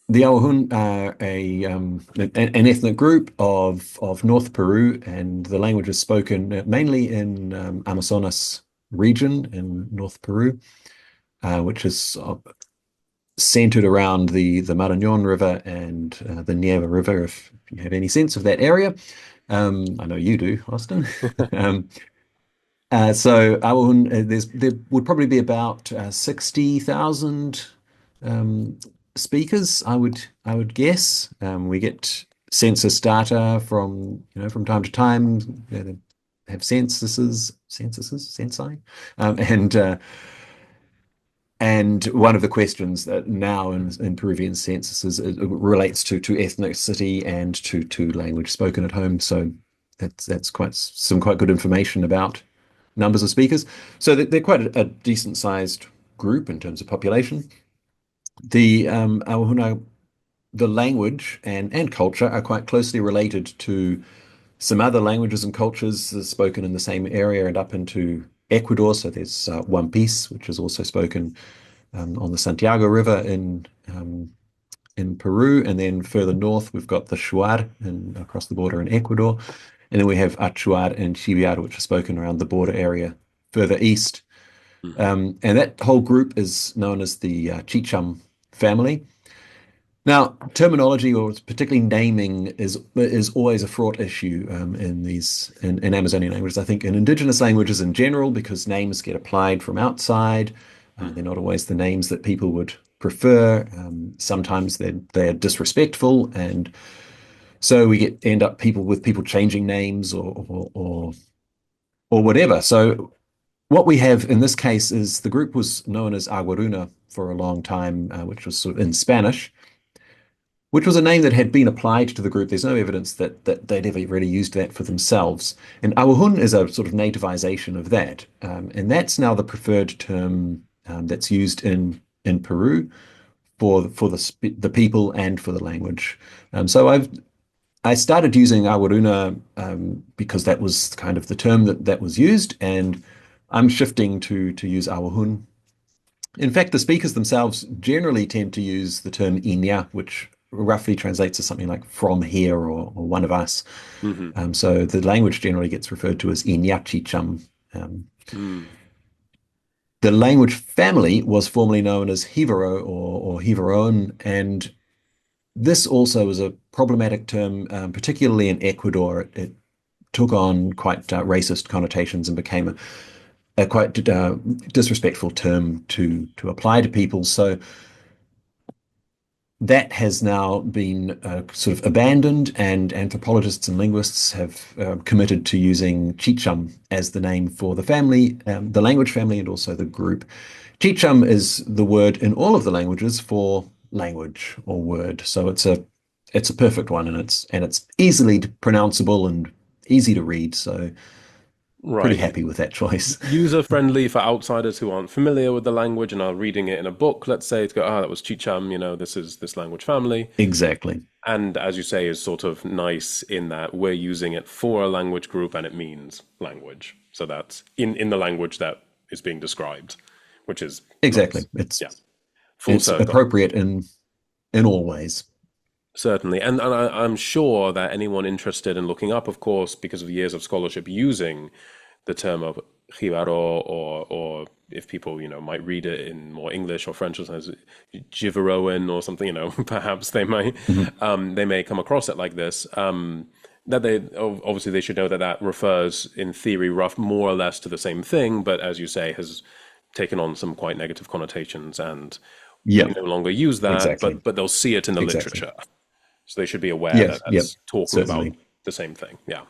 The Awajun are an ethnic group of North Peru, and the language is spoken mainly in Amazonas region in North Peru, which is centered around the Marañón River and the Nieva River, if you have any sense of that area. I know you do, Austin. Um, so Awajun, there would probably be about 60,000 um, speakers, I would guess. We get census data from time to time. They have censi, and one of the questions that now in Peruvian censuses it relates to ethnicity and to language spoken at home. So that's quite good information about numbers of speakers. So they're quite a decent sized group in terms of population. The Awahuna, the language and culture are quite closely related to some other languages and cultures that are spoken in the same area and up into Ecuador. So there's One Piece, which is also spoken on the Santiago River in Peru, and then further north we've got the Shuar across the border in Ecuador, and then we have Achuar and Chiviar, which are spoken around the border area further east. Mhm. And that whole group is known as the Chicham family. Now, terminology or particularly naming is always a fraught issue in Amazonian languages. I think in indigenous languages in general, because names get applied from outside, they're not always the names that people would prefer. Sometimes they're disrespectful, and so we end up people changing names or whatever. So what we have in this case is the group was known as Aguaruna for a long time, which was sort of in Spanish, which was a name that had been applied to the group. There's no evidence that they'd ever really used that for themselves. And Awahun is a sort of nativization of that. And that's now the preferred term that's used in Peru for the people and for the language. So I started using Aguaruna because that was kind of the term that was used, and I'm shifting to use Awahun. In fact, the speakers themselves generally tend to use the term Inya, which roughly translates to something like from here or one of us. Mhm. So the language generally gets referred to as Inya Chicham. Um, Mm. the language family was formerly known as Hivaro or Hivaron, and this also is a problematic term, particularly in Ecuador. It took on quite racist connotations and became a quite disrespectful term to apply to people. So that has now been sort of abandoned, and anthropologists and linguists have committed to using Chicham as the name for the family, the language family, and also the group. Chicham is the word in all of the languages for language or word, so it's a perfect one, and it's easily pronounceable and easy to read. So pretty Right. happy with that choice. User friendly for outsiders who aren't familiar with the language and are reading it in a book, let's say, to go, that was Chicham, this is this language family. Exactly. And as you say, is sort of nice in that we're using it for a language group and it means language. So that's in the language that is being described, which is Exactly. nice. It's Yeah. Full it's circle. appropriate in all ways. Certainly. And I'm sure that anyone interested in looking up, of course, because of years of scholarship using the term of jibaro, or if people, might read it in more English or French as Giveroen or something, perhaps Mhm. they may come across it like this. That they obviously they should know that that refers in theory more or less to the same thing, but as you say, has taken on some quite negative connotations, and we Yep, no longer use that, exactly. but they'll see it in the Exactly. literature. So they should be aware that Yes, yep, that's talking about certainly. the same thing. Yeah.